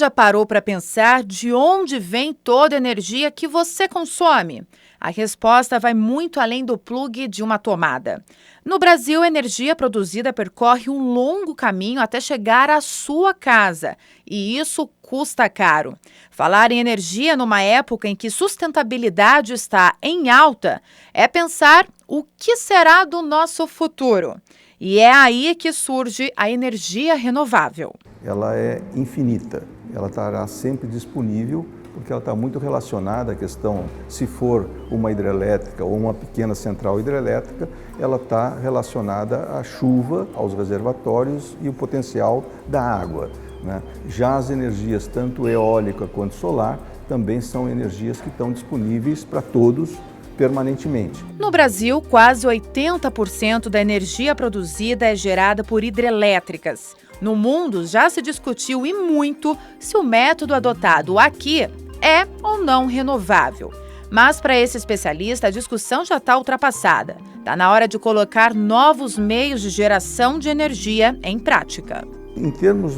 já parou para pensar de onde vem toda a energia que você consome? A resposta vai muito além do plugue de uma tomada. No Brasil, a energia produzida percorre um longo caminho até chegar à sua casa, e isso custa caro. Falar em energia numa época em que sustentabilidade está em alta é pensar o que será do nosso futuro. E é aí que surge a energia renovável. Ela é infinita, ela estará sempre disponível, porque ela está muito relacionada à questão, se for uma hidrelétrica ou uma pequena central hidrelétrica, ela está relacionada à chuva, aos reservatórios e o potencial da água, né? Já as energias, tanto eólica quanto solar, também são energias que estão disponíveis para todos permanentemente. No Brasil, quase 80% da energia produzida é gerada por hidrelétricas. No mundo, já se discutiu e muito se o método adotado aqui é ou não renovável. Mas, para esse especialista, a discussão já está ultrapassada. Está na hora de colocar novos meios de geração de energia em prática. Em termos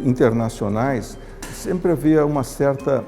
internacionais, sempre havia uma certa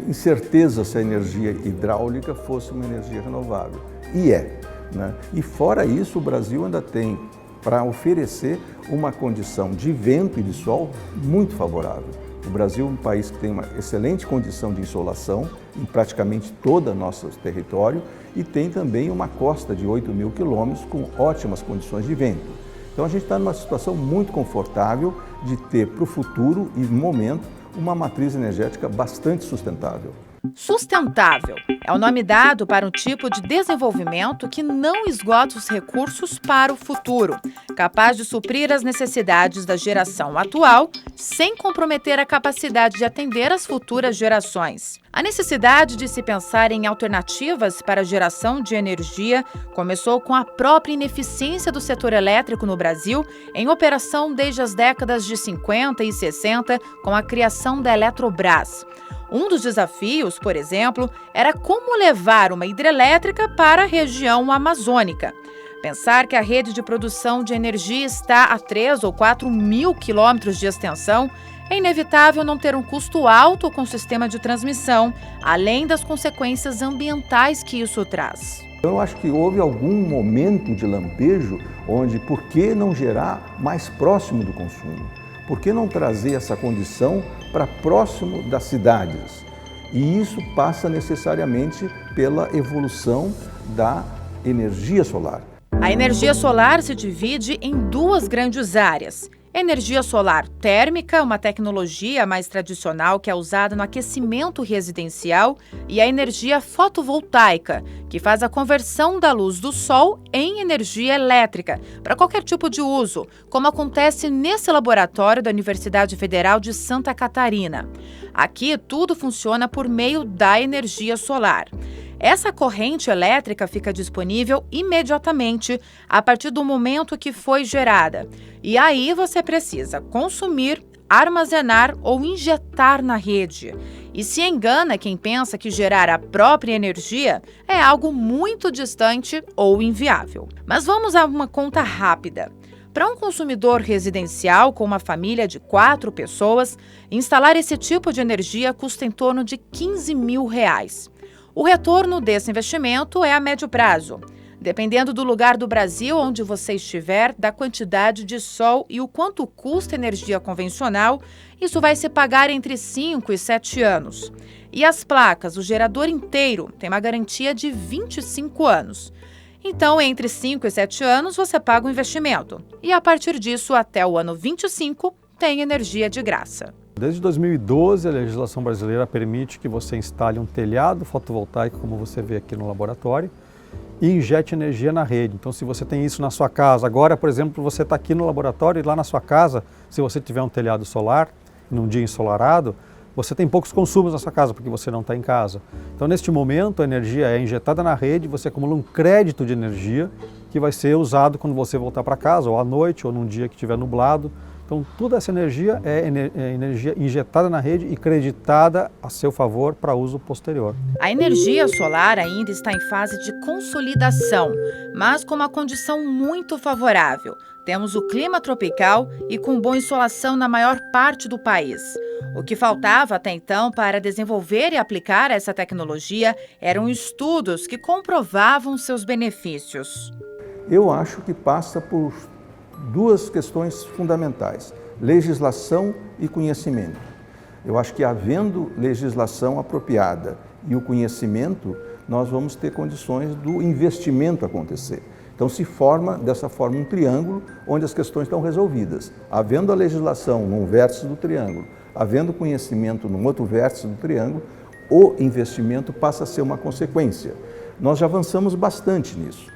incerteza se a energia hidráulica fosse uma energia renovável. E é, né? E fora isso, o Brasil ainda tem para oferecer uma condição de vento e de sol muito favorável. O Brasil é um país que tem uma excelente condição de insolação em praticamente todo o nosso território e tem também uma costa de 8.000 quilômetros com ótimas condições de vento. Então a gente está numa situação muito confortável de ter para o futuro e no momento uma matriz energética bastante sustentável. Sustentável é o nome dado para um tipo de desenvolvimento que não esgota os recursos para o futuro, capaz de suprir as necessidades da geração atual, sem comprometer a capacidade de atender as futuras gerações. A necessidade de se pensar em alternativas para a geração de energia começou com a própria ineficiência do setor elétrico no Brasil, em operação desde as décadas de 50 e 60, com a criação da Eletrobras. Um dos desafios, por exemplo, era como levar uma hidrelétrica para a região amazônica. Pensar que a rede de produção de energia está a 3 ou 4 mil quilômetros de extensão, é inevitável não ter um custo alto com o sistema de transmissão, além das consequências ambientais que isso traz. Eu acho que houve algum momento de lampejo onde, por que não gerar mais próximo do consumo? Por que não trazer essa condição para próximo das cidades? E isso passa necessariamente pela evolução da energia solar. A energia solar se divide em duas grandes áreas. Energia solar térmica, uma tecnologia mais tradicional que é usada no aquecimento residencial, e a energia fotovoltaica, que faz a conversão da luz do sol em energia elétrica, para qualquer tipo de uso, como acontece nesse laboratório da Universidade Federal de Santa Catarina. Aqui, tudo funciona por meio da energia solar. Essa corrente elétrica fica disponível imediatamente a partir do momento que foi gerada. E aí você precisa consumir, armazenar ou injetar na rede. E se engana quem pensa que gerar a própria energia é algo muito distante ou inviável. Mas vamos a uma conta rápida. Para um consumidor residencial com uma família de 4 pessoas, instalar esse tipo de energia custa em torno de R$15 mil. O retorno desse investimento é a médio prazo. Dependendo do lugar do Brasil onde você estiver, da quantidade de sol e o quanto custa energia convencional, isso vai se pagar entre 5 e 7 anos. E as placas, o gerador inteiro, tem uma garantia de 25 anos. Então, entre 5 e 7 anos, você paga o investimento. E a partir disso, até o ano 25, tem energia de graça. Desde 2012, a legislação brasileira permite que você instale um telhado fotovoltaico, como você vê aqui no laboratório, e injete energia na rede. Então, se você tem isso na sua casa, agora, por exemplo, você está aqui no laboratório e lá na sua casa, se você tiver um telhado solar, num dia ensolarado, você tem poucos consumos na sua casa, porque você não está em casa. Então, neste momento, a energia é injetada na rede, você acumula um crédito de energia que vai ser usado quando você voltar para casa, ou à noite, ou num dia que estiver nublado. Então, toda essa energia é energia injetada na rede e creditada a seu favor para uso posterior. A energia solar ainda está em fase de consolidação, mas com uma condição muito favorável. Temos o clima tropical e com boa insolação na maior parte do país. O que faltava até então para desenvolver e aplicar essa tecnologia eram estudos que comprovavam seus benefícios. Eu acho que passa por duas questões fundamentais: legislação e conhecimento. Eu acho que havendo legislação apropriada e o conhecimento, nós vamos ter condições do investimento acontecer. Então se forma dessa forma um triângulo onde as questões estão resolvidas. Havendo a legislação num vértice do triângulo, havendo conhecimento num outro vértice do triângulo, o investimento passa a ser uma consequência. Nós já avançamos bastante nisso.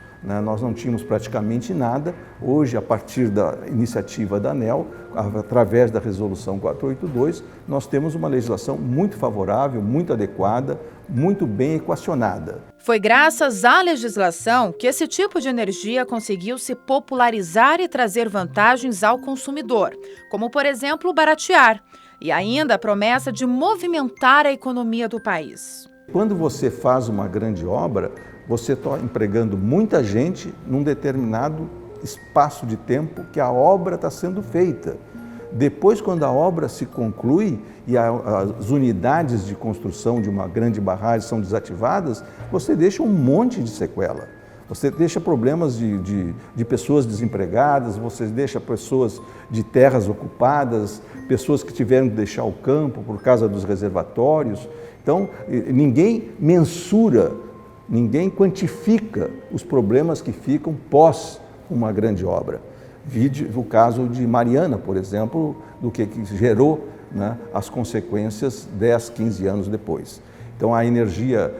Nós não tínhamos praticamente nada. Hoje, a partir da iniciativa da ANEEL, através da resolução 482, nós temos uma legislação muito favorável, muito adequada, muito bem equacionada. Foi graças à legislação que esse tipo de energia conseguiu se popularizar e trazer vantagens ao consumidor, como, por exemplo, baratear, e ainda a promessa de movimentar a economia do país. Quando você faz uma grande obra, você está empregando muita gente num determinado espaço de tempo que a obra está sendo feita. Depois, quando a obra se conclui e as unidades de construção de uma grande barragem são desativadas, você deixa um monte de sequela. Você deixa problemas de pessoas desempregadas, você deixa pessoas de terras ocupadas, pessoas que tiveram que deixar o campo por causa dos reservatórios. Então, ninguém mensura, ninguém quantifica os problemas que ficam pós uma grande obra. Vide o caso de Mariana, por exemplo, do que gerou, né, as consequências 10, 15 anos depois. Então a energia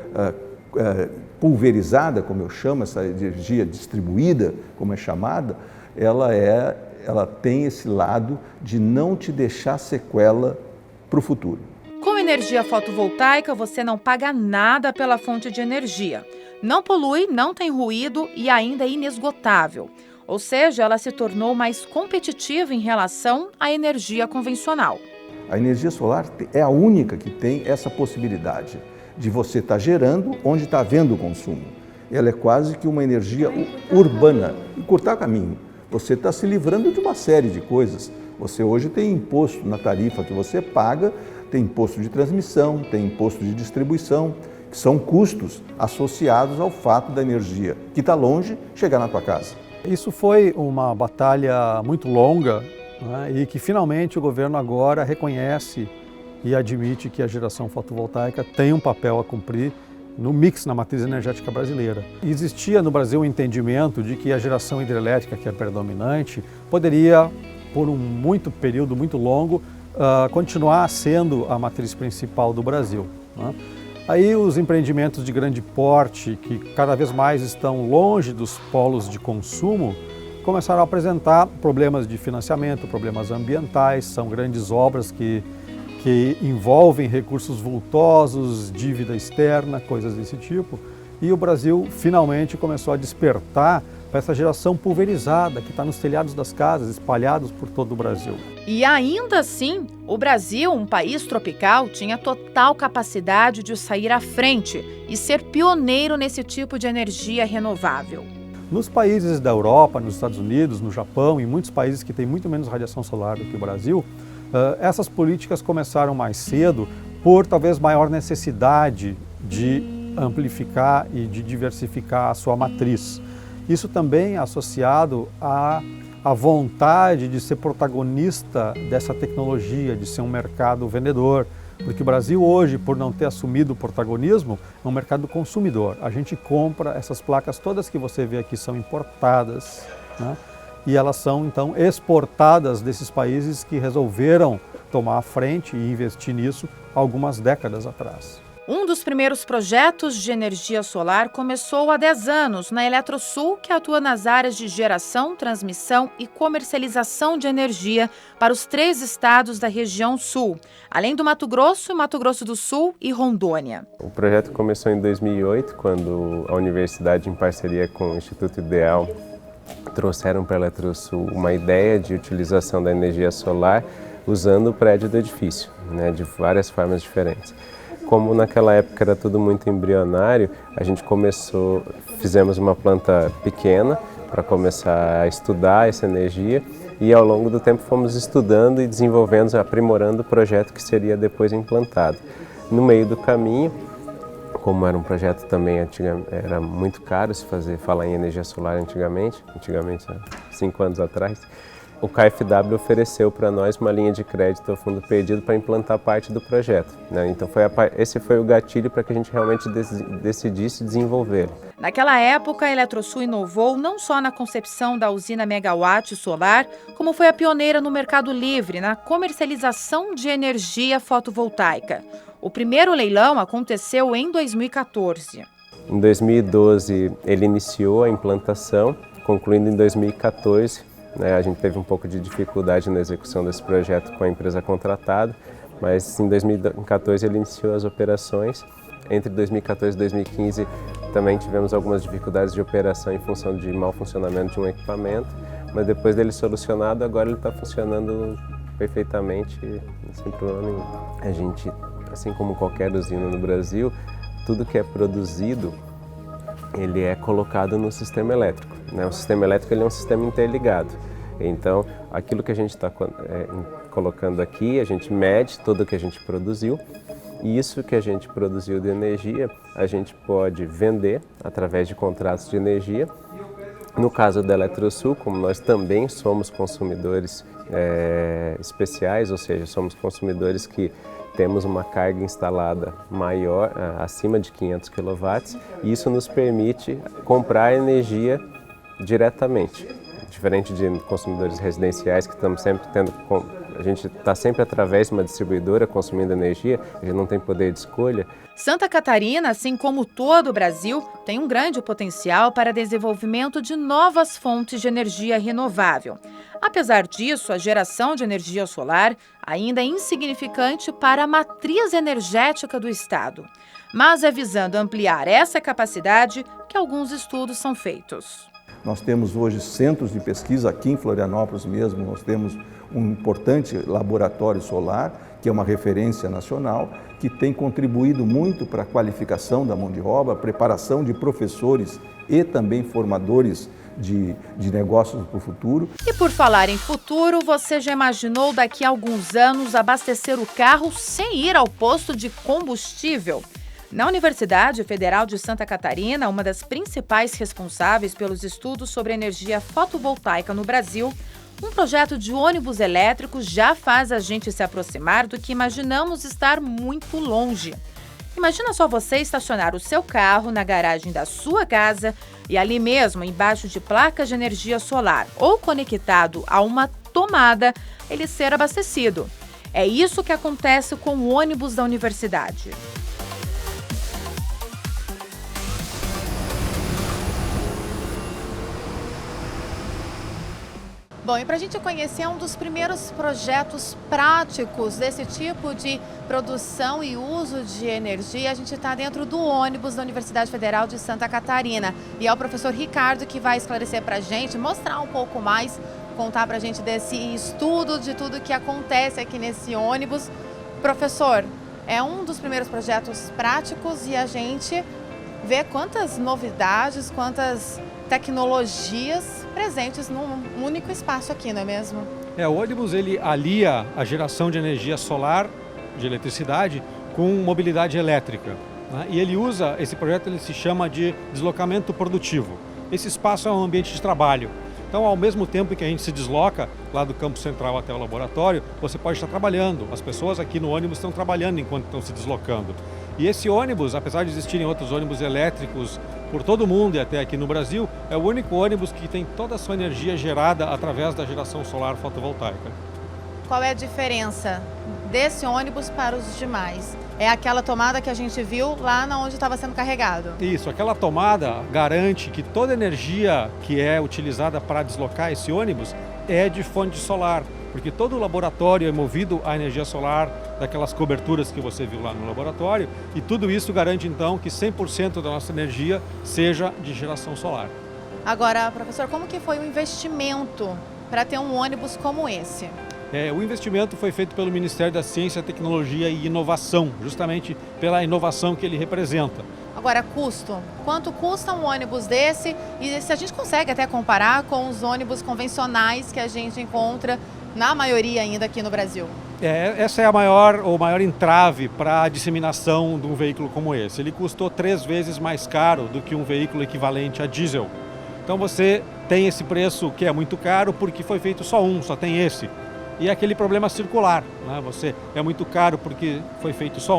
pulverizada, como eu chamo, essa energia distribuída, como é chamada, ela tem esse lado de não te deixar sequela para o futuro. Com energia fotovoltaica, você não paga nada pela fonte de energia. Não polui, não tem ruído e ainda é inesgotável. Ou seja, ela se tornou mais competitiva em relação à energia convencional. A energia solar é a única que tem essa possibilidade de você estar gerando onde está havendo o consumo. Ela é quase que uma energia urbana. E cortar caminho. Você está se livrando de uma série de coisas. Você hoje tem imposto na tarifa que você paga, tem imposto de transmissão, tem imposto de distribuição, que são custos associados ao fato da energia que está longe chegar na tua casa. Isso foi uma batalha muito longa, né, e que finalmente o governo agora reconhece e admite que a geração fotovoltaica tem um papel a cumprir no mix, na matriz energética brasileira. Existia no Brasil o entendimento de que a geração hidrelétrica, que é predominante, poderia, por um período muito longo, continuar sendo a matriz principal do Brasil, né? Aí os empreendimentos de grande porte, que cada vez mais estão longe dos polos de consumo, começaram a apresentar problemas de financiamento, problemas ambientais, são grandes obras que envolvem recursos vultosos, dívida externa, coisas desse tipo. E o Brasil finalmente começou a despertar para essa geração pulverizada que está nos telhados das casas, espalhados por todo o Brasil. E ainda assim, o Brasil, um país tropical, tinha total capacidade de sair à frente e ser pioneiro nesse tipo de energia renovável. Nos países da Europa, nos Estados Unidos, no Japão e muitos países que têm muito menos radiação solar do que o Brasil, essas políticas começaram mais cedo por talvez maior necessidade de amplificar e de diversificar a sua matriz. Isso também é associado à vontade de ser protagonista dessa tecnologia, de ser um mercado vendedor, porque o Brasil hoje, por não ter assumido o protagonismo, é um mercado consumidor. A gente compra essas placas, todas que você vê aqui são importadas, né? E elas são então exportadas desses países que resolveram tomar a frente e investir nisso algumas décadas atrás. Um dos primeiros projetos de energia solar começou há 10 anos na Eletrosul, que atua nas áreas de geração, transmissão e comercialização de energia para os 3 estados da região sul, além do Mato Grosso do Sul e Rondônia. O projeto começou em 2008, quando a universidade, em parceria com o Instituto Ideal, trouxeram para a Eletrosul uma ideia de utilização da energia solar usando o prédio do edifício, né, de várias formas diferentes. Como naquela época era tudo muito embrionário, a gente fizemos uma planta pequena para começar a estudar essa energia e ao longo do tempo fomos estudando e desenvolvendo, aprimorando o projeto que seria depois implantado. No meio do caminho, como era um projeto também era muito caro falar em energia solar antigamente, 5 anos atrás, o KfW ofereceu para nós uma linha de crédito ao fundo perdido para implantar parte do projeto, né? Então esse foi o gatilho para que a gente realmente decidisse desenvolver. Naquela época, a Eletrosul inovou não só na concepção da usina megawatt solar, como foi a pioneira no mercado livre, na comercialização de energia fotovoltaica. O primeiro leilão aconteceu em 2014. Em 2012, ele iniciou a implantação, concluindo em 2014. A gente teve um pouco de dificuldade na execução desse projeto com a empresa contratada, mas em 2014 ele iniciou as operações. Entre 2014 e 2015 também tivemos algumas dificuldades de operação em função de mau funcionamento de um equipamento, mas depois dele solucionado, agora ele está funcionando perfeitamente, sem problema nenhum. A gente, assim como qualquer usina no Brasil, tudo que é produzido, ele é colocado no sistema elétrico, né? O sistema elétrico ele é um sistema interligado. Então, aquilo que a gente está colocando aqui, a gente mede tudo o que a gente produziu. E isso que a gente produziu de energia, a gente pode vender através de contratos de energia. No caso da Eletrosul, como nós também somos consumidores especiais, ou seja, somos consumidores que temos uma carga instalada maior, acima de 500 kW, e isso nos permite comprar energia diretamente. Diferente de consumidores residenciais que estamos sempre a gente está sempre através de uma distribuidora consumindo energia, a gente não tem poder de escolha. Santa Catarina, assim como todo o Brasil, tem um grande potencial para desenvolvimento de novas fontes de energia renovável. Apesar disso, a geração de energia solar ainda é insignificante para a matriz energética do estado. Mas é visando ampliar essa capacidade que alguns estudos são feitos. Nós temos hoje centros de pesquisa aqui em Florianópolis mesmo, nós temos um importante laboratório solar, que é uma referência nacional, que tem contribuído muito para a qualificação da mão de obra, preparação de professores e também formadores de negócios para o futuro. E por falar em futuro, você já imaginou daqui a alguns anos abastecer o carro sem ir ao posto de combustível? Na Universidade Federal de Santa Catarina, uma das principais responsáveis pelos estudos sobre energia fotovoltaica no Brasil, um projeto de ônibus elétrico já faz a gente se aproximar do que imaginamos estar muito longe. Imagina só você estacionar o seu carro na garagem da sua casa e ali mesmo, embaixo de placas de energia solar ou conectado a uma tomada, ele ser abastecido. É isso que acontece com o ônibus da universidade. Bom, e para a gente conhecer um dos primeiros projetos práticos desse tipo de produção e uso de energia, a gente está dentro do ônibus da Universidade Federal de Santa Catarina. E é o professor Ricardo que vai esclarecer para a gente, mostrar um pouco mais, contar para a gente desse estudo, de tudo que acontece aqui nesse ônibus. Professor, é um dos primeiros projetos práticos e a gente vê quantas novidades, quantas tecnologias presentes num único espaço aqui, não é mesmo? O ônibus ele alia a geração de energia solar, de eletricidade, com mobilidade elétrica, né? E ele usa, esse projeto ele se chama de deslocamento produtivo. Esse espaço é um ambiente de trabalho. Então, ao mesmo tempo que a gente se desloca lá do campo central até o laboratório, você pode estar trabalhando. As pessoas aqui no ônibus estão trabalhando enquanto estão se deslocando. E esse ônibus, apesar de existirem outros ônibus elétricos por todo o mundo e até aqui no Brasil, é o único ônibus que tem toda a sua energia gerada através da geração solar fotovoltaica. Qual é a diferença desse ônibus para os demais? É aquela tomada que a gente viu lá onde estava sendo carregado? Isso, aquela tomada garante que toda a energia que é utilizada para deslocar esse ônibus é de fonte solar, porque todo o laboratório é movido à energia solar daquelas coberturas que você viu lá no laboratório, e tudo isso garante então que 100% da nossa energia seja de geração solar. Agora, professor, como que foi o investimento para ter um ônibus como esse? O investimento foi feito pelo Ministério da Ciência, Tecnologia e Inovação, justamente pela inovação que ele representa. Agora, custo. Quanto custa um ônibus desse? E se a gente consegue até comparar com os ônibus convencionais que a gente encontra, na maioria ainda aqui no Brasil? Essa é o maior entrave para a disseminação de um veículo como esse. Ele custou 3 vezes mais caro do que um veículo equivalente a diesel. Então você tem esse preço que é muito caro porque foi feito só tem esse. E é aquele problema circular, né? Você é muito caro porque foi feito só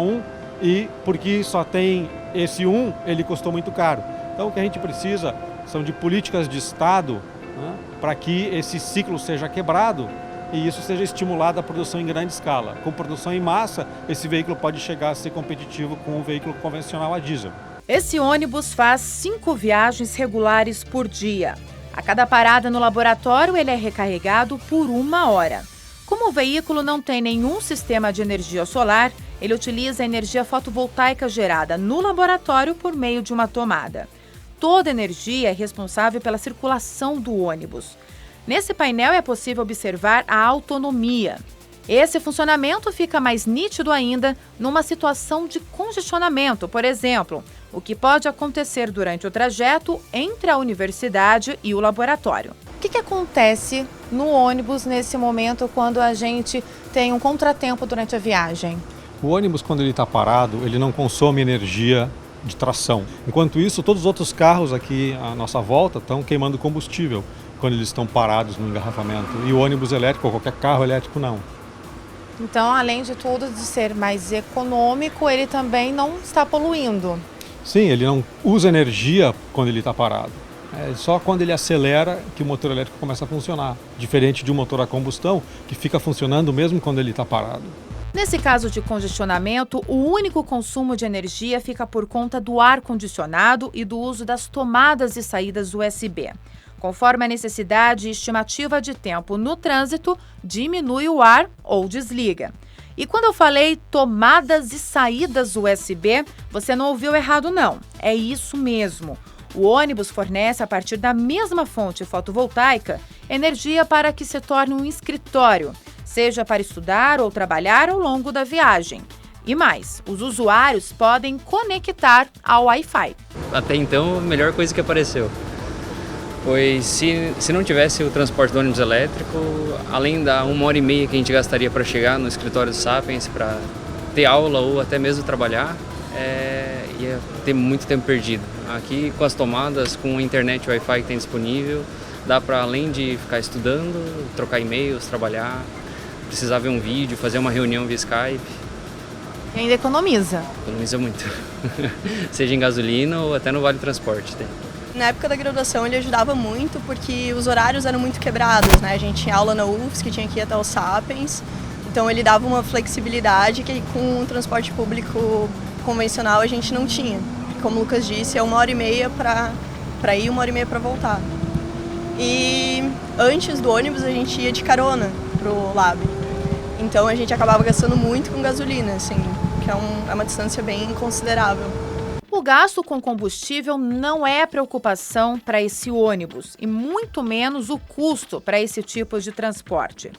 e porque só tem esse ele custou muito caro. Então o que a gente precisa são de políticas de Estado, né, para que esse ciclo seja quebrado e isso seja estimulado a produção em grande escala. Com produção em massa, esse veículo pode chegar a ser competitivo com um veículo convencional a diesel. Esse ônibus faz 5 viagens regulares por dia. A cada parada no laboratório, ele é recarregado por 1 hora. Como o veículo não tem nenhum sistema de energia solar, ele utiliza a energia fotovoltaica gerada no laboratório por meio de uma tomada. Toda a energia é responsável pela circulação do ônibus. Nesse painel é possível observar a autonomia. Esse funcionamento fica mais nítido ainda numa situação de congestionamento, por exemplo, o que pode acontecer durante o trajeto entre a universidade e o laboratório. O que acontece no ônibus nesse momento quando a gente tem um contratempo durante a viagem? O ônibus, quando ele está parado, ele não consome energia de tração. Enquanto isso, todos os outros carros aqui à nossa volta estão queimando combustível quando eles estão parados no engarrafamento. E o ônibus elétrico, ou qualquer carro elétrico, não. Então, além de tudo, de ser mais econômico, ele também não está poluindo. Sim, ele não usa energia quando ele está parado. É só quando ele acelera que o motor elétrico começa a funcionar. Diferente de um motor a combustão, que fica funcionando mesmo quando ele está parado. Nesse caso de congestionamento, o único consumo de energia fica por conta do ar-condicionado e do uso das tomadas e saídas USB. Conforme a necessidade e estimativa de tempo no trânsito, diminui o ar ou desliga. E quando eu falei tomadas e saídas USB, você não ouviu errado não, é isso mesmo. O ônibus fornece, a partir da mesma fonte fotovoltaica, energia para que se torne um escritório, seja para estudar ou trabalhar ao longo da viagem. E mais, os usuários podem conectar ao Wi-Fi. Até então, a melhor coisa que apareceu. Pois se não tivesse o transporte do ônibus elétrico, além da 1h30 que a gente gastaria para chegar no escritório do Sapiens, para ter aula ou até mesmo trabalhar, ia ter muito tempo perdido. Aqui com as tomadas, com a internet Wi-Fi que tem disponível, dá para, além de ficar estudando, trocar e-mails, trabalhar, precisar ver um vídeo, fazer uma reunião via Skype. E ainda economiza. Economiza muito, seja em gasolina ou até no Vale Transporte. Tem. Na época da graduação ele ajudava muito porque os horários eram muito quebrados, né? A gente tinha aula na UFSC, que tinha que ir até o Sapiens, então ele dava uma flexibilidade que com o transporte público convencional a gente não tinha. Como o Lucas disse, é 1h30 para ir, 1h30 para voltar. E antes do ônibus a gente ia de carona pro lab, então a gente acabava gastando muito com gasolina, assim, que é uma distância bem considerável. O gasto com combustível não é preocupação para esse ônibus e muito menos o custo para esse tipo de transporte.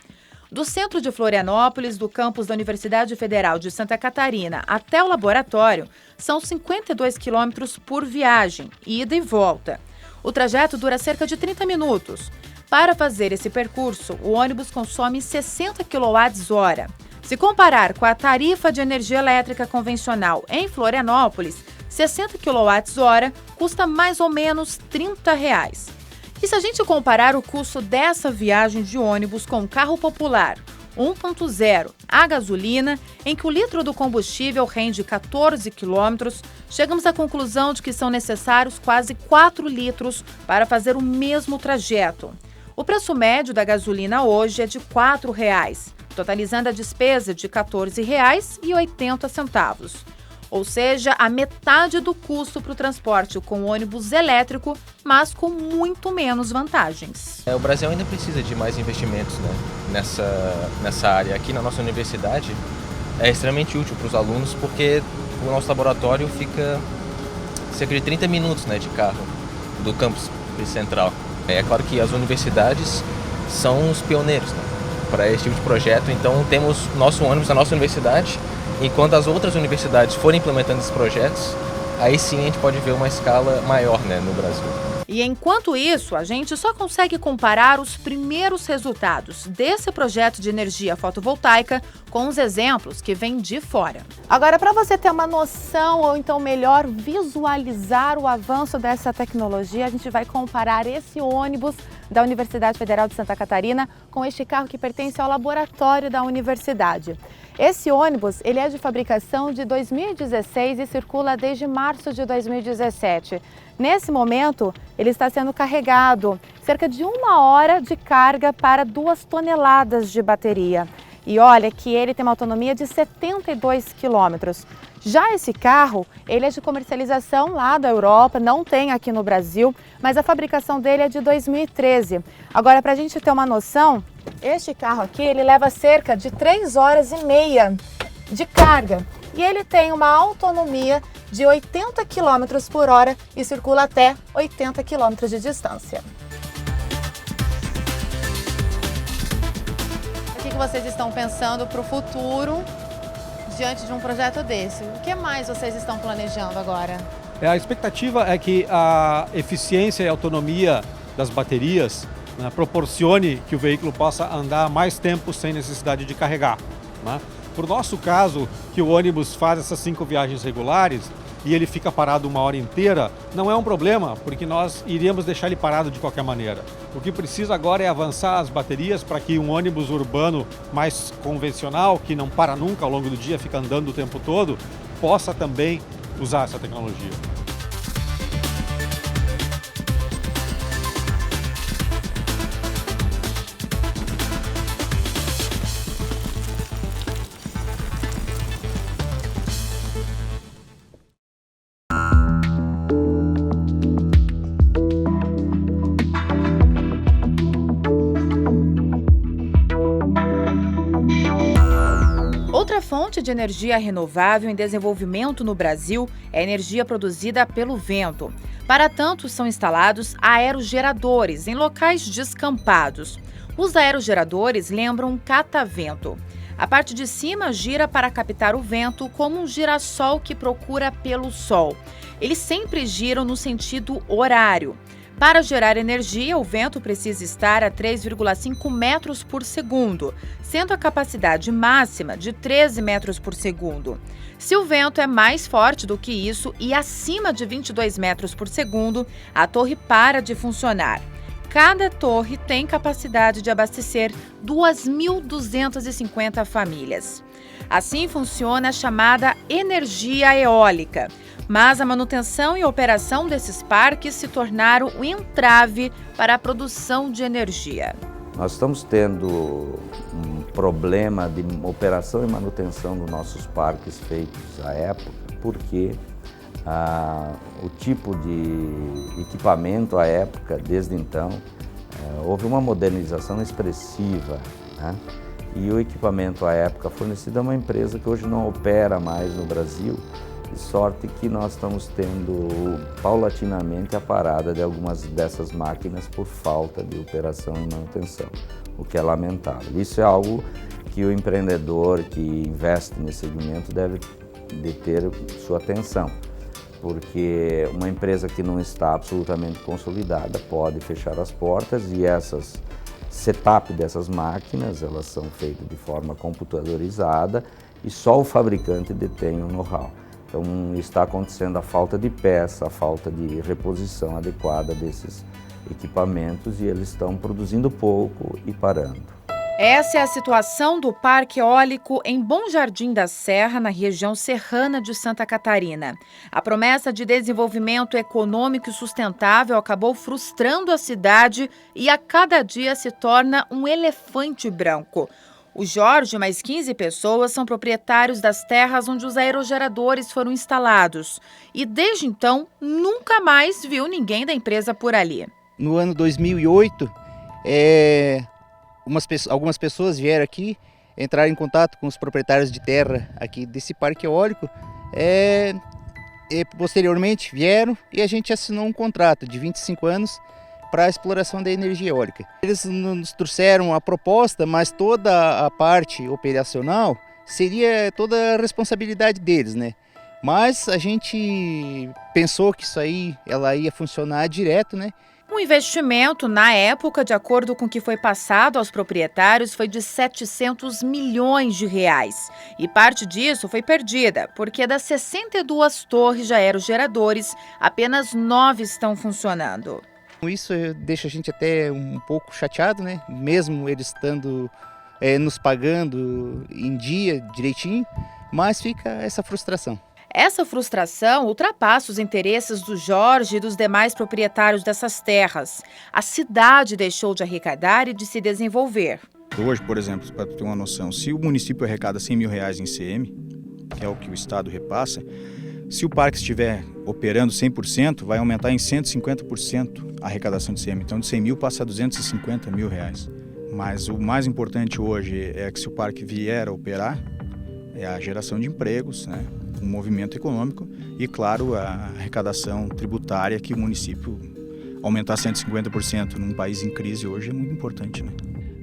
Do centro de Florianópolis, do campus da Universidade Federal de Santa Catarina até o laboratório, são 52 quilômetros por viagem, ida e volta. O trajeto dura cerca de 30 minutos. Para fazer esse percurso, o ônibus consome 60 kWh. Se comparar com a tarifa de energia elétrica convencional em Florianópolis, 60 kWh custa mais ou menos R$30. E se a gente comparar o custo dessa viagem de ônibus com um carro popular 1.0 a gasolina, em que o litro do combustível rende 14 quilômetros, chegamos à conclusão de que são necessários quase 4 litros para fazer o mesmo trajeto. O preço médio da gasolina hoje é de R$4, totalizando a despesa de R$14,80. Ou seja, a metade do custo para o transporte com ônibus elétrico, mas com muito menos vantagens. O Brasil ainda precisa de mais investimentos, né, nessa área. Aqui na nossa universidade é extremamente útil para os alunos porque o nosso laboratório fica cerca de 30 minutos, né, de carro do campus central. É claro que as universidades são os pioneiros, né, para esse tipo de projeto, então temos nosso ônibus na nossa universidade, enquanto as outras universidades forem implementando esses projetos, aí sim a gente pode ver uma escala maior, né, no Brasil. E enquanto isso, a gente só consegue comparar os primeiros resultados desse projeto de energia fotovoltaica com os exemplos que vêm de fora. Agora, para você ter uma noção ou então melhor visualizar o avanço dessa tecnologia, a gente vai comparar esse ônibus da Universidade Federal de Santa Catarina com este carro que pertence ao laboratório da universidade. Esse ônibus ele é de fabricação de 2016 e circula desde março de 2017. Nesse momento, ele está sendo carregado, cerca de 1 hora de carga para 2 toneladas de bateria. E olha que ele tem uma autonomia de 72 quilômetros. Já esse carro, ele é de comercialização lá da Europa, não tem aqui no Brasil, mas a fabricação dele é de 2013. Agora, para a gente ter uma noção, este carro aqui, ele leva cerca de 3 horas e meia de carga. E ele tem uma autonomia de 80 km por hora e circula até 80 km de distância. O que vocês estão pensando para o futuro diante de um projeto desse? O que mais vocês estão planejando agora? A expectativa é que a eficiência e autonomia das baterias, né, proporcione que o veículo possa andar mais tempo sem necessidade de carregar, né? Por nosso caso, que o ônibus faz essas 5 viagens regulares e ele fica parado 1 hora inteira, não é um problema, porque nós iríamos deixar ele parado de qualquer maneira. O que precisa agora é avançar as baterias para que um ônibus urbano mais convencional, que não para nunca ao longo do dia, fica andando o tempo todo, possa também usar essa tecnologia. Outra fonte de energia renovável em desenvolvimento no Brasil é a energia produzida pelo vento. Para tanto, são instalados aerogeradores em locais descampados. Os aerogeradores lembram um catavento. A parte de cima gira para captar o vento como um girassol que procura pelo sol. Eles sempre giram no sentido horário. Para gerar energia, o vento precisa estar a 3,5 metros por segundo, sendo a capacidade máxima de 13 metros por segundo. Se o vento é mais forte do que isso e acima de 22 metros por segundo, a torre para de funcionar. Cada torre tem capacidade de abastecer 2.250 famílias. Assim funciona a chamada energia eólica. Mas a manutenção e operação desses parques se tornaram um entrave para a produção de energia. Nós estamos tendo um problema de operação e manutenção dos nossos parques feitos à época, porque o tipo de equipamento à época, desde então, houve uma modernização expressiva, né? E o equipamento à época fornecido é uma empresa que hoje não opera mais no Brasil, de sorte que nós estamos tendo paulatinamente a parada de algumas dessas máquinas por falta de operação e manutenção, o que é lamentável. Isso é algo que o empreendedor que investe nesse segmento deve ter sua atenção, porque uma empresa que não está absolutamente consolidada pode fechar as portas e essas setup dessas máquinas, elas são feitas de forma computadorizada e só o fabricante detém o know-how. Então está acontecendo a falta de peça, a falta de reposição adequada desses equipamentos e eles estão produzindo pouco e parando. Essa é a situação do Parque Eólico em Bom Jardim da Serra, na região serrana de Santa Catarina. A promessa de desenvolvimento econômico e sustentável acabou frustrando a cidade e a cada dia se torna um elefante branco. O Jorge e mais 15 pessoas são proprietários das terras onde os aerogeradores foram instalados. E desde então, nunca mais viu ninguém da empresa por ali. No ano 2008, algumas pessoas vieram aqui, entraram em contato com os proprietários de terra aqui desse parque eólico. Posteriormente vieram e a gente assinou um contrato de 25 anos para a exploração da energia eólica. Eles nos trouxeram a proposta, mas toda a parte operacional seria toda a responsabilidade deles, né? Mas a gente pensou que isso aí ela ia funcionar direto, né? O investimento, na época, de acordo com o que foi passado aos proprietários, foi de 700 milhões de reais. E parte disso foi perdida, porque das 62 torres de aerogeradores, apenas 9 estão funcionando. Isso deixa a gente até um pouco chateado, né? Mesmo eles estando nos pagando em dia, direitinho, mas fica essa frustração. Essa frustração ultrapassa os interesses do Jorge e dos demais proprietários dessas terras. A cidade deixou de arrecadar e de se desenvolver. Hoje, por exemplo, para ter uma noção, se o município arrecada R$100 mil em ICM, que é o que o Estado repassa, se o parque estiver operando 100%, vai aumentar em 150% a arrecadação de ICM. Então, de 100 mil passa a R$250 mil. Mas o mais importante hoje é que se o parque vier a operar, é a geração de empregos, né? Um movimento econômico e, claro, a arrecadação tributária, que o município aumentar 150% num país em crise hoje é muito importante, né?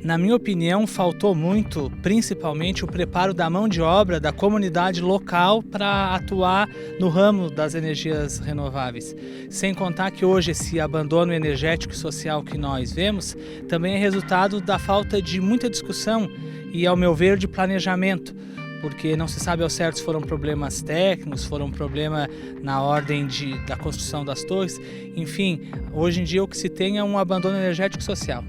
Na minha opinião, faltou muito, principalmente, o preparo da mão de obra da comunidade local para atuar no ramo das energias renováveis. Sem contar que hoje esse abandono energético e social que nós vemos também é resultado da falta de muita discussão e, ao meu ver, de planejamento, porque não se sabe ao certo se foram problemas técnicos, foram problema na ordem da construção das torres. Enfim, hoje em dia o que se tem é um abandono energético social.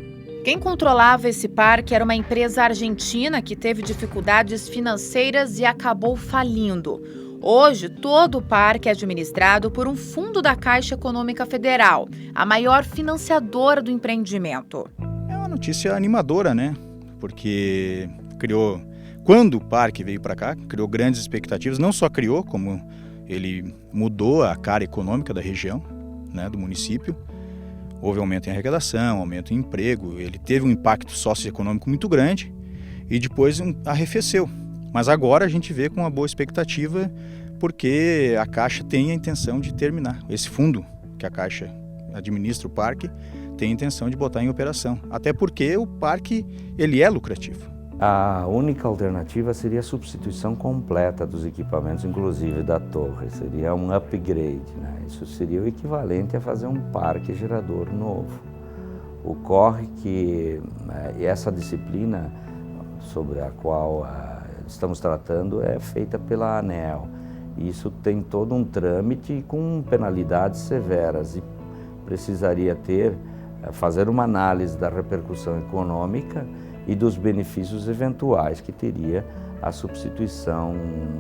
Quem controlava esse parque era uma empresa argentina que teve dificuldades financeiras e acabou falindo. Hoje, todo o parque é administrado por um fundo da Caixa Econômica Federal, a maior financiadora do empreendimento. É uma notícia animadora, né? Porque quando o parque veio para cá, criou grandes expectativas. Não só criou, como ele mudou a cara econômica da região, né, do município. Houve aumento em arrecadação, aumento em emprego. Ele teve um impacto socioeconômico muito grande e depois arrefeceu. Mas agora a gente vê com uma boa expectativa, porque a Caixa tem a intenção de terminar. Esse fundo que a Caixa administra o parque tem a intenção de botar em operação. Até porque o parque ele é lucrativo. A única alternativa seria a substituição completa dos equipamentos, inclusive da torre. Seria um upgrade, né? Isso seria o equivalente a fazer um parque gerador novo. Ocorre que essa disciplina sobre a qual estamos tratando é feita pela ANEEL. Isso tem todo um trâmite com penalidades severas e precisaria fazer uma análise da repercussão econômica e dos benefícios eventuais que teria a substituição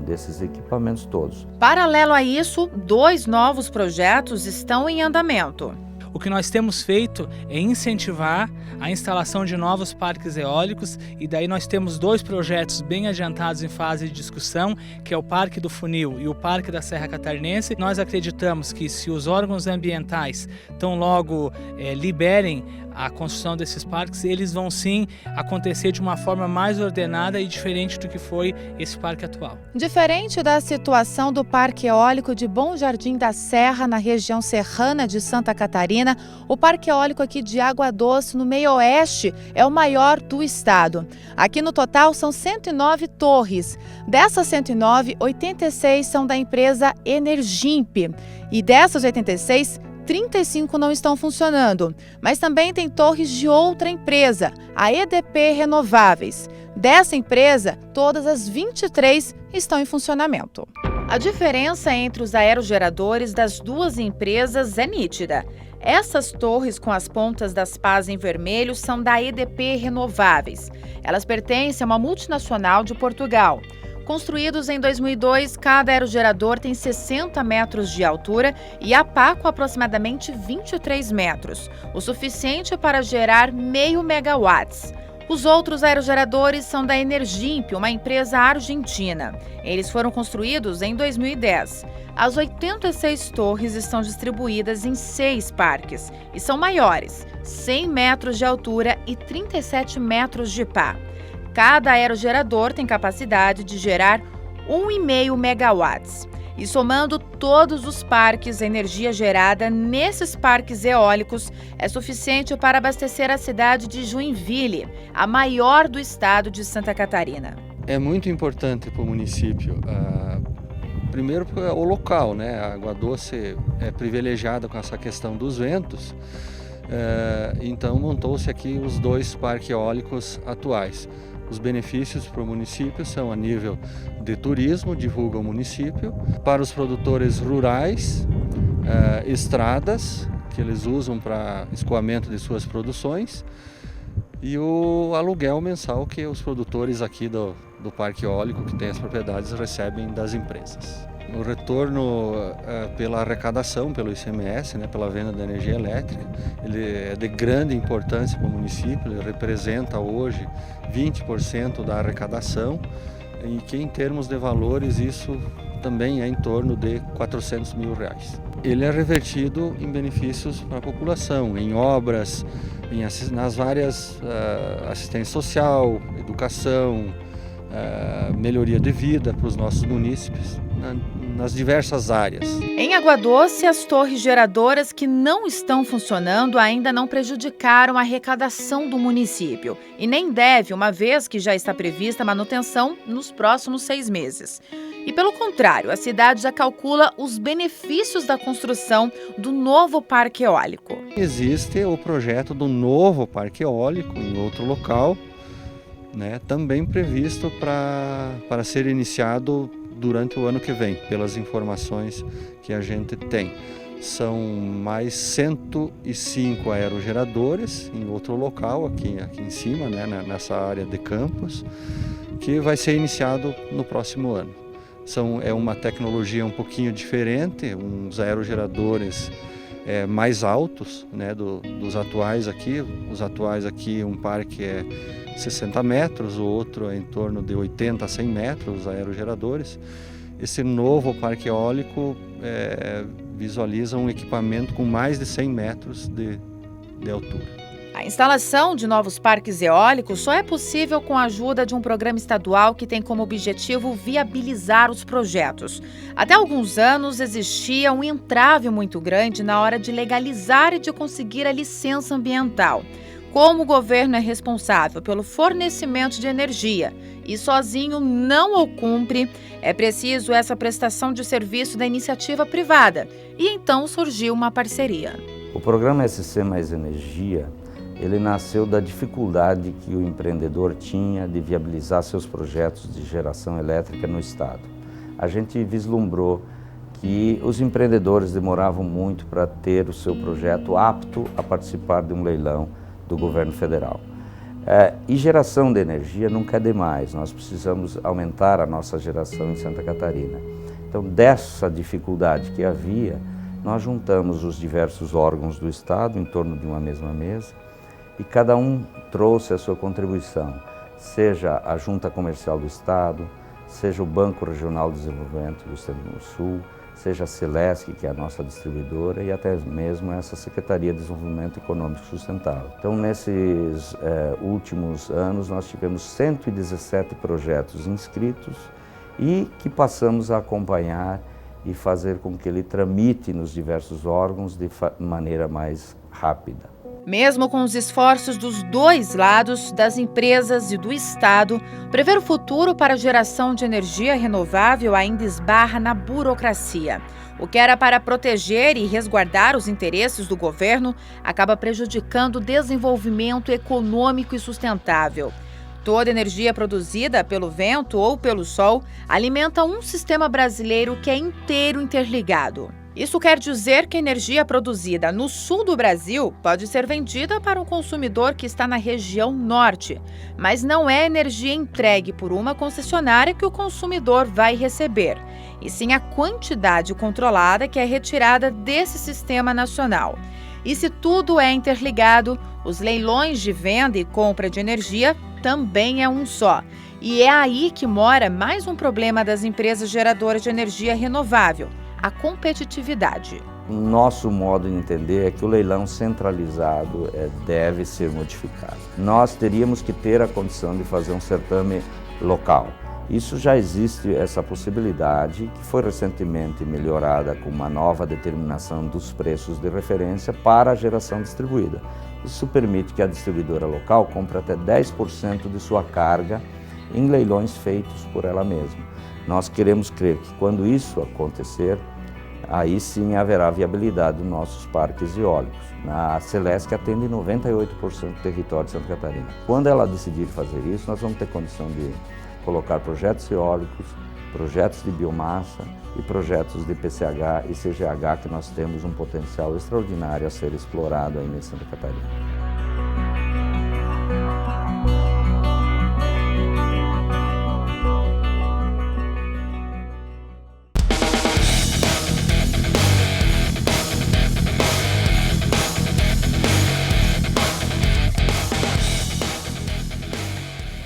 desses equipamentos todos. Paralelo a isso, 2 novos projetos estão em andamento. O que nós temos feito é incentivar a instalação de novos parques eólicos e daí nós temos 2 projetos bem adiantados em fase de discussão, que é o Parque do Funil e o Parque da Serra Catarinense. Nós acreditamos que se os órgãos ambientais tão logo liberem a construção desses parques, eles vão sim acontecer de uma forma mais ordenada e diferente do que foi esse parque atual. Diferente da situação do Parque Eólico de Bom Jardim da Serra, na região serrana de Santa Catarina, o Parque Eólico aqui de Água Doce, no meio oeste, é o maior do estado. Aqui no total são 109 torres. Dessas 109, 86 são da empresa Energimp. E dessas 86, 35 não estão funcionando, mas também tem torres de outra empresa, a EDP Renováveis. Dessa empresa, todas as 23 estão em funcionamento. A diferença entre os aerogeradores das 2 empresas é nítida. Essas torres com as pontas das pás em vermelho são da EDP Renováveis. Elas pertencem a uma multinacional de Portugal. Construídos em 2002, cada aerogerador tem 60 metros de altura e a pá com aproximadamente 23 metros, o suficiente para gerar 0,5 megawatts. Os outros aerogeradores são da Energimp, uma empresa argentina. Eles foram construídos em 2010. As 86 torres estão distribuídas em 6 parques e são maiores, 100 metros de altura e 37 metros de pá. Cada aerogerador tem capacidade de gerar 1,5 megawatts. E somando todos os parques, a energia gerada nesses parques eólicos é suficiente para abastecer a cidade de Joinville, a maior do estado de Santa Catarina. É muito importante para o município. Primeiro, o local, né? A Água Doce é privilegiada com essa questão dos ventos, então montou-se aqui os 2 parques eólicos atuais. Os benefícios para o município são a nível de turismo, divulga o município, para os produtores rurais, estradas, que eles usam para escoamento de suas produções, e o aluguel mensal que os produtores aqui do parque eólico, que tem as propriedades, recebem das empresas. O retorno pela arrecadação, pelo ICMS, né, pela venda da energia elétrica, ele é de grande importância para o município, ele representa hoje 20% da arrecadação, e que em termos de valores isso também é em torno de R$400 mil. Ele é revertido em benefícios para a população, em obras, nas várias assistência social, educação, melhoria de vida para os nossos munícipes, nas diversas áreas. Em Água Doce, as torres geradoras que não estão funcionando ainda não prejudicaram a arrecadação do município e nem deve, uma vez que já está prevista a manutenção nos próximos 6 meses. E pelo contrário, a cidade já calcula os benefícios da construção do novo parque eólico. Existe o projeto do novo parque eólico em outro local, né, também previsto para ser iniciado durante o ano que vem, pelas informações que a gente tem. São mais 105 aerogeradores em outro local, aqui em cima, né, nessa área de campus, que vai ser iniciado no próximo ano. É uma tecnologia um pouquinho diferente, uns aerogeradores mais altos, né, dos atuais aqui. Os atuais aqui, um parque é 60 metros, o outro é em torno de 80 a 100 metros, os aerogeradores. Esse novo parque eólico visualiza um equipamento com mais de 100 metros de altura. A instalação de novos parques eólicos só é possível com a ajuda de um programa estadual que tem como objetivo viabilizar os projetos. Até alguns anos existia um entrave muito grande na hora de legalizar e de conseguir a licença ambiental. Como o governo é responsável pelo fornecimento de energia e sozinho não o cumpre, é preciso essa prestação de serviço da iniciativa privada. E então surgiu uma parceria. O programa SC Mais Energia, ele nasceu da dificuldade que o empreendedor tinha de viabilizar seus projetos de geração elétrica no estado. A gente vislumbrou que os empreendedores demoravam muito para ter o seu projeto apto a participar de um leilão do governo federal. E geração de energia nunca é demais, nós precisamos aumentar a nossa geração em Santa Catarina. Então, dessa dificuldade que havia, nós juntamos os diversos órgãos do estado em torno de uma mesma mesa e cada um trouxe a sua contribuição, seja a Junta Comercial do Estado, seja o Banco Regional de Desenvolvimento do Extremo Sul, seja a Celesc, que é a nossa distribuidora, e até mesmo essa Secretaria de Desenvolvimento Econômico Sustentável. Então, nesses últimos anos, nós tivemos 117 projetos inscritos e que passamos a acompanhar e fazer com que ele tramite nos diversos órgãos de maneira mais rápida. Mesmo com os esforços dos dois lados, das empresas e do Estado, prever o futuro para a geração de energia renovável ainda esbarra na burocracia. O que era para proteger e resguardar os interesses do governo acaba prejudicando o desenvolvimento econômico e sustentável. Toda energia produzida pelo vento ou pelo sol alimenta um sistema brasileiro que é inteiro interligado. Isso quer dizer que a energia produzida no sul do Brasil pode ser vendida para um consumidor que está na região norte, mas não é energia entregue por uma concessionária que o consumidor vai receber, e sim a quantidade controlada que é retirada desse sistema nacional. E se tudo é interligado, os leilões de venda e compra de energia também é um só. E é aí que mora mais um problema das empresas geradoras de energia renovável: a competitividade. Nosso modo de entender é que o leilão centralizado deve ser modificado. Nós teríamos que ter a condição de fazer um certame local. Isso já existe, essa possibilidade, que foi recentemente melhorada com uma nova determinação dos preços de referência para a geração distribuída. Isso permite que a distribuidora local compre até 10% de sua carga em leilões feitos por ela mesma. Nós queremos crer que quando isso acontecer, aí sim haverá viabilidade dos nossos parques eólicos. A Celesc atende 98% do território de Santa Catarina. Quando ela decidir fazer isso, nós vamos ter condição de colocar projetos eólicos, projetos de biomassa e projetos de PCH e CGH, que nós temos um potencial extraordinário a ser explorado ainda em Santa Catarina.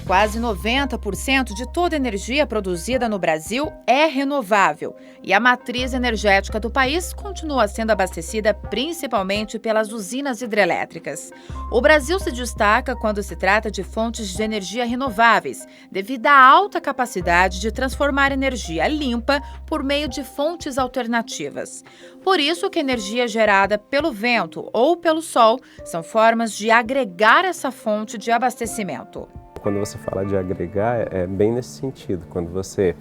Quase 90% de toda a energia produzida no Brasil é renovável e a matriz energética do país continua sendo abastecida principalmente pelas usinas hidrelétricas. O Brasil se destaca quando se trata de fontes de energia renováveis, devido à alta capacidade de transformar energia limpa por meio de fontes alternativas. Por isso que a energia gerada pelo vento ou pelo sol são formas de agregar essa fonte de abastecimento. Quando você fala de agregar, é bem nesse sentido. Quando você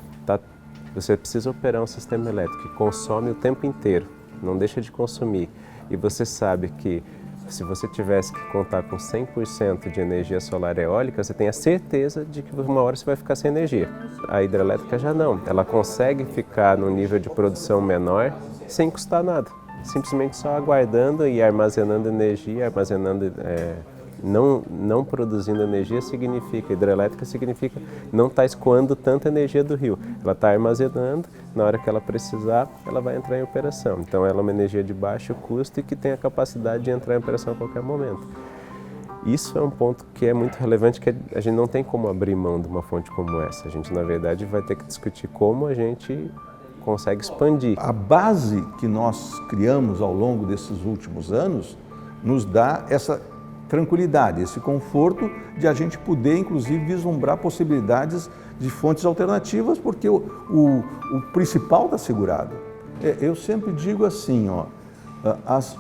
precisa operar um sistema elétrico que consome o tempo inteiro, não deixa de consumir, e você sabe que se você tivesse que contar com 100% de energia solar eólica, você tem a certeza de que uma hora você vai ficar sem energia. A hidrelétrica já não. Ela consegue ficar no nível de produção menor sem custar nada. Simplesmente só aguardando e armazenando energia, não produzindo energia hidrelétrica significa não está escoando tanta energia do rio. Ela está armazenando, na hora que ela precisar, ela vai entrar em operação. Então ela é uma energia de baixo custo e que tem a capacidade de entrar em operação a qualquer momento. Isso é um ponto que é muito relevante, que a gente não tem como abrir mão de uma fonte como essa. A gente, na verdade, vai ter que discutir como a gente consegue expandir. A base que nós criamos ao longo desses últimos anos nos dá essa tranquilidade, esse conforto de a gente poder, inclusive, vislumbrar possibilidades de fontes alternativas, porque o principal está assegurado. Eu sempre digo assim, as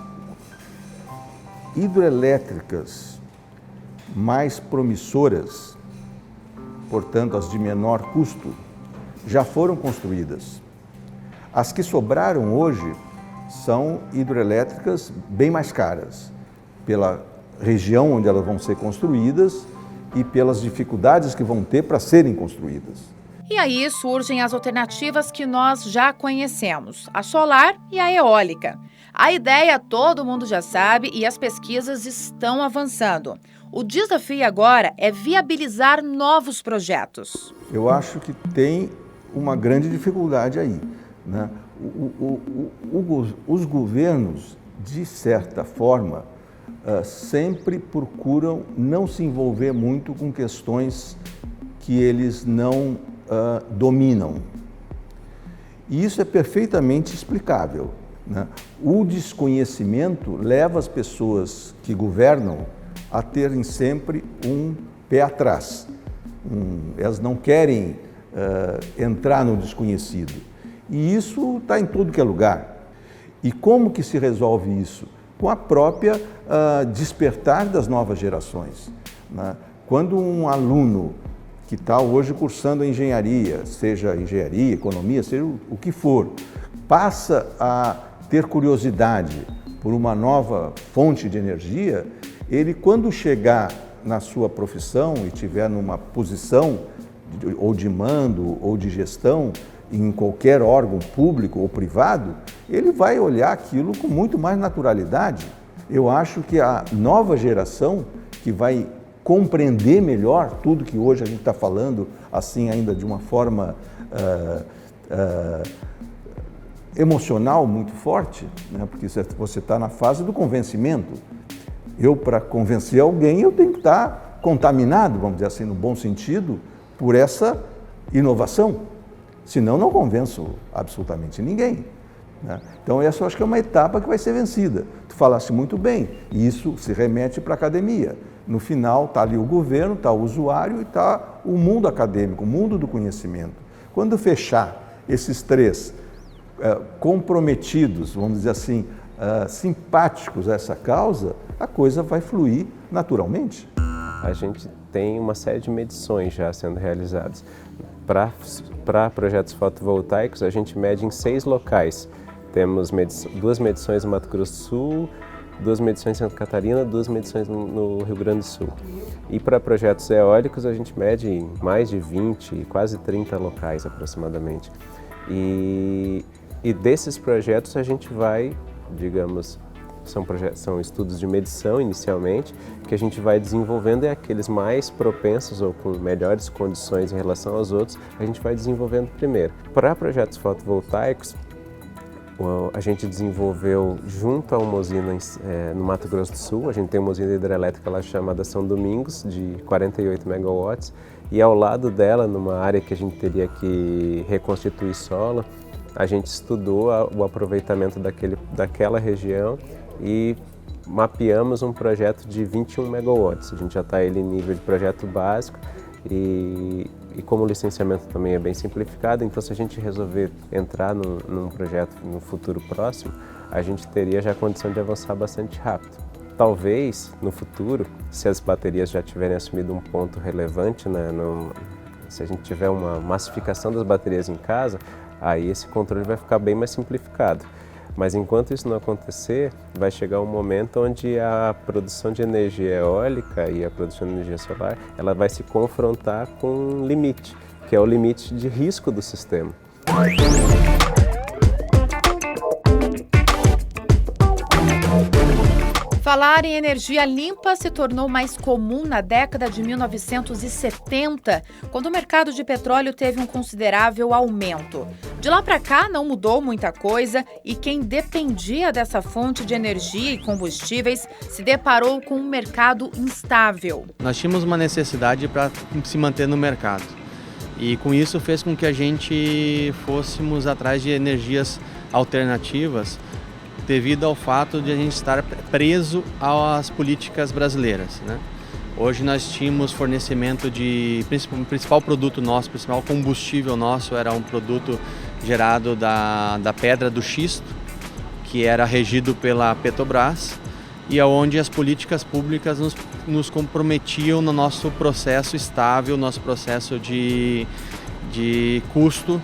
hidrelétricas mais promissoras, portanto, as de menor custo, já foram construídas. As que sobraram hoje são hidrelétricas bem mais caras, pela região onde elas vão ser construídas e pelas dificuldades que vão ter para serem construídas. E aí surgem as alternativas que nós já conhecemos, a solar e a eólica. A ideia todo mundo já sabe e as pesquisas estão avançando. O desafio agora é viabilizar novos projetos. Eu acho que tem uma grande dificuldade aí, né? Os governos, de certa forma, sempre procuram não se envolver muito com questões que eles não dominam. E isso é perfeitamente explicável, né? O desconhecimento leva as pessoas que governam a terem sempre um pé atrás. Elas não querem entrar no desconhecido. E isso está em tudo que é lugar. E como que se resolve isso? Com a própria despertar das novas gerações, né? Quando um aluno que está hoje cursando engenharia, seja engenharia, economia, seja o que for, passa a ter curiosidade por uma nova fonte de energia, ele, quando chegar na sua profissão e tiver numa posição ou de mando ou de gestão em qualquer órgão público ou privado, ele vai olhar aquilo com muito mais naturalidade. Eu acho que a nova geração que vai compreender melhor tudo que hoje a gente está falando, assim ainda de uma forma emocional muito forte, né? Porque você está na fase do convencimento. Para convencer alguém, eu tenho que estar contaminado, vamos dizer assim, no bom sentido, por essa inovação. Senão, não convenço absolutamente ninguém. né? Então essa eu acho que é uma etapa que vai ser vencida. Tu falaste muito bem, e isso se remete para a academia. No final está ali o governo, está o usuário e está o mundo acadêmico, o mundo do conhecimento. Quando fechar esses três comprometidos, vamos dizer assim, simpáticos a essa causa, a coisa vai fluir naturalmente. A gente tem uma série de medições já sendo realizadas. Para projetos fotovoltaicos, a gente mede em 6 locais. Temos 2 medições no Mato Grosso do Sul, 2 medições em Santa Catarina, 2 medições no Rio Grande do Sul. E para projetos eólicos, a gente mede em mais de 20, quase 30 locais aproximadamente. E desses projetos a gente vai, digamos, são estudos de medição inicialmente, que a gente vai desenvolvendo e aqueles mais propensos ou com melhores condições em relação aos outros, a gente vai desenvolvendo primeiro. Para projetos fotovoltaicos, a gente desenvolveu junto a uma usina no Mato Grosso do Sul, a gente tem uma usina hidrelétrica lá chamada São Domingos, de 48 megawatts, e ao lado dela, numa área que a gente teria que reconstituir solo, a gente estudou o aproveitamento daquela região e mapeamos um projeto de 21 megawatts. A gente já está ele em nível de projeto básico e como o licenciamento também é bem simplificado, então se a gente resolver entrar num projeto no futuro próximo, a gente teria já a condição de avançar bastante rápido. Talvez, no futuro, se as baterias já tiverem assumido um ponto relevante, né, se a gente tiver uma massificação das baterias em casa, aí esse controle vai ficar bem mais simplificado. Mas enquanto isso não acontecer, vai chegar um momento onde a produção de energia eólica e a produção de energia solar, ela vai se confrontar com um limite, que é o limite de risco do sistema. Falar em energia limpa se tornou mais comum na década de 1970, quando o mercado de petróleo teve um considerável aumento. De lá para cá não mudou muita coisa e quem dependia dessa fonte de energia e combustíveis se deparou com um mercado instável. Nós tínhamos uma necessidade para se manter no mercado e com isso fez com que a gente fôssemos atrás de energias alternativas, devido ao fato de a gente estar preso às políticas brasileiras, né? Hoje nós tínhamos fornecimento de principal produto nosso, principal combustível nosso era um produto gerado da pedra do xisto, que era regido pela Petrobras e aonde as políticas públicas nos comprometiam no nosso processo estável, nosso processo de custo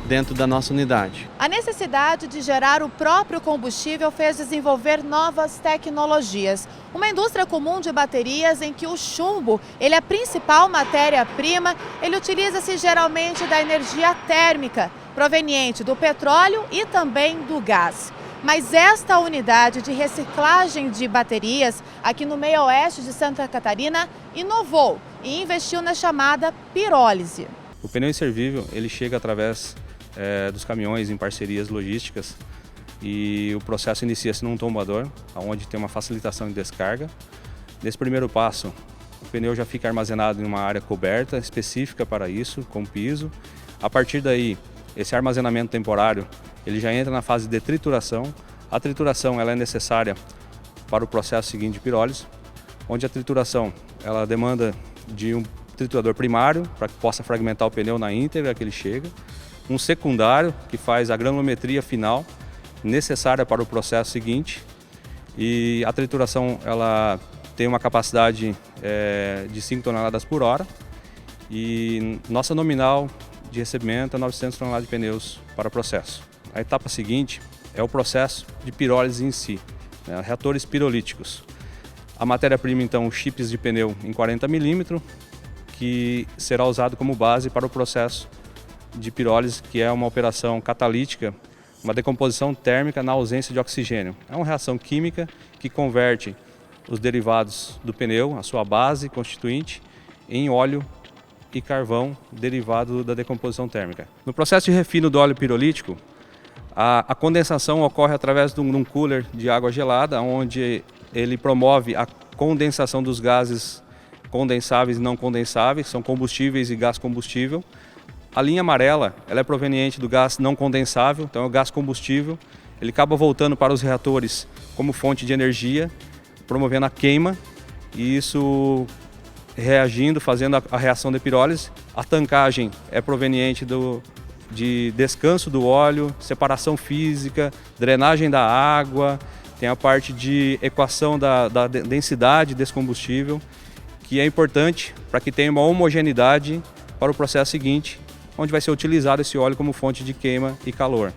dentro da nossa unidade. A necessidade de gerar o próprio combustível fez desenvolver novas tecnologias. Uma indústria comum de baterias em que o chumbo, ele é a principal matéria-prima, ele utiliza-se geralmente da energia térmica, proveniente do petróleo e também do gás. Mas esta unidade de reciclagem de baterias, aqui no meio oeste de Santa Catarina, inovou e investiu na chamada pirólise. O pneu inservível, ele chega através dos caminhões em parcerias logísticas e o processo inicia-se num tombador, onde tem uma facilitação de descarga. Nesse primeiro passo, o pneu já fica armazenado em uma área coberta, específica para isso, com piso. A partir daí, esse armazenamento temporário, ele já entra na fase de trituração. A trituração ela é necessária para o processo seguinte de pirólise, onde a trituração ela demanda de um triturador primário, para que possa fragmentar o pneu na íntegra que ele chega. Um secundário, que faz a granulometria final, necessária para o processo seguinte. E a trituração ela tem uma capacidade de 5 toneladas por hora. E nossa nominal de recebimento é 900 toneladas de pneus para o processo. A etapa seguinte é o processo de pirólise em si, né, reatores pirolíticos. A matéria-prima, então, chips de pneu em 40 milímetros, que será usado como base para o processo de pirólise, que é uma operação catalítica, uma decomposição térmica na ausência de oxigênio. É uma reação química que converte os derivados do pneu, a sua base constituinte, em óleo e carvão derivado da decomposição térmica. No processo de refino do óleo pirolítico, a condensação ocorre através de um cooler de água gelada, onde ele promove a condensação dos gases condensáveis e não condensáveis, são combustíveis e gás combustível, A linha amarela, ela é proveniente do gás não condensável, então é o gás combustível. Ele acaba voltando para os reatores como fonte de energia, promovendo a queima, e isso reagindo, fazendo a reação de pirólise. A tancagem é proveniente de descanso do óleo, separação física, drenagem da água, tem a parte de equação da densidade desse combustível, que é importante para que tenha uma homogeneidade para o processo seguinte, onde vai ser utilizado esse óleo como fonte de queima e calor.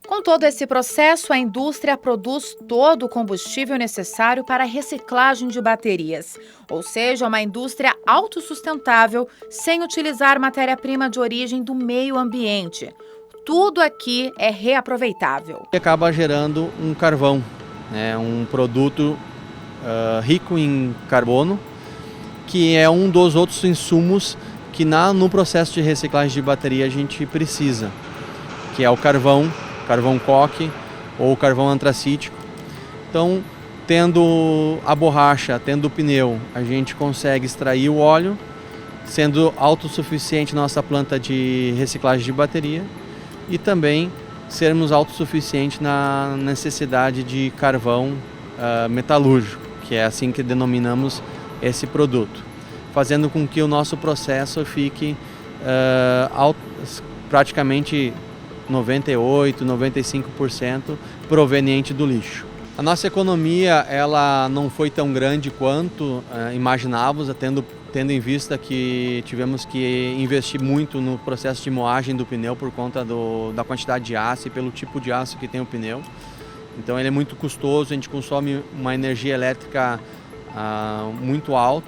Com todo esse processo, a indústria produz todo o combustível necessário para a reciclagem de baterias, ou seja, uma indústria autossustentável sem utilizar matéria-prima de origem do meio ambiente. Tudo aqui é reaproveitável. Acaba gerando um carvão, né, um produto rico em carbono, que é um dos outros insumos que no processo de reciclagem de bateria a gente precisa, que é o carvão coque ou carvão antracítico. Então, tendo a borracha, tendo o pneu, a gente consegue extrair o óleo, sendo autossuficiente nossa planta de reciclagem de bateria, e também sermos autossuficientes na necessidade de carvão metalúrgico, que é assim que denominamos esse produto, fazendo com que o nosso processo fique praticamente 98%, 95% proveniente do lixo. A nossa economia ela não foi tão grande quanto imaginávamos, tendo em vista que tivemos que investir muito no processo de moagem do pneu por conta da quantidade de aço e pelo tipo de aço que tem o pneu. Então ele é muito custoso, a gente consome uma energia elétrica muito alta,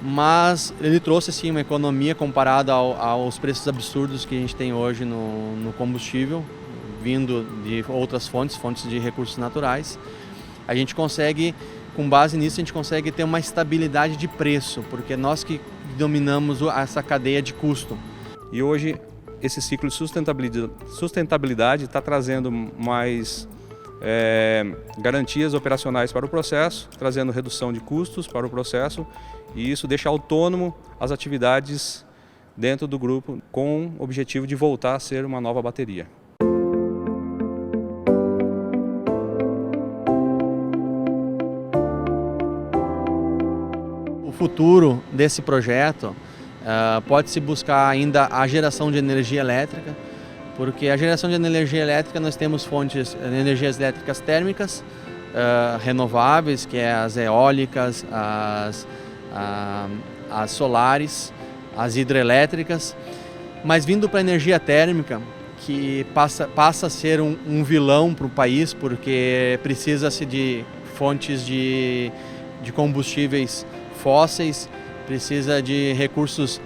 mas ele trouxe assim, uma economia comparada aos preços absurdos que a gente tem hoje no combustível, vindo de outras fontes de recursos naturais. A gente consegue, com base nisso, a gente consegue ter uma estabilidade de preço, porque nós que dominamos essa cadeia de custo. E hoje esse ciclo de sustentabilidade está trazendo mais garantias operacionais para o processo, trazendo redução de custos para o processo, e isso deixa autônomo as atividades dentro do grupo, com o objetivo de voltar a ser uma nova bateria. O futuro desse projeto pode-se buscar ainda a geração de energia elétrica, porque a geração de energia elétrica nós temos fontes de energias elétricas térmicas, renováveis, que é as eólicas, as solares, as hidrelétricas, mas vindo para a energia térmica, que passa a ser um vilão para o país, porque precisa-se de fontes de combustíveis fósseis, precisa de recursos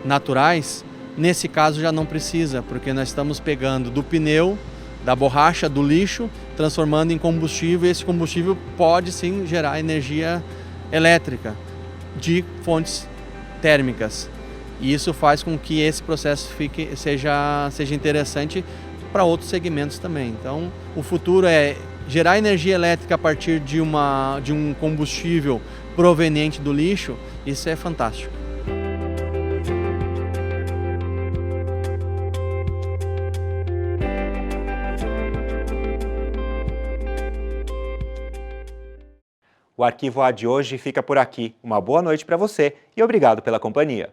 naturais. Nesse caso já não precisa, porque nós estamos pegando do pneu, da borracha, do lixo, transformando em combustível, e esse combustível pode sim gerar energia elétrica de fontes térmicas. E isso faz com que esse processo seja interessante para outros segmentos também. Então, o futuro é gerar energia elétrica a partir de um combustível proveniente do lixo. Isso é fantástico. O Arquivo A de hoje fica por aqui. Uma boa noite para você e obrigado pela companhia.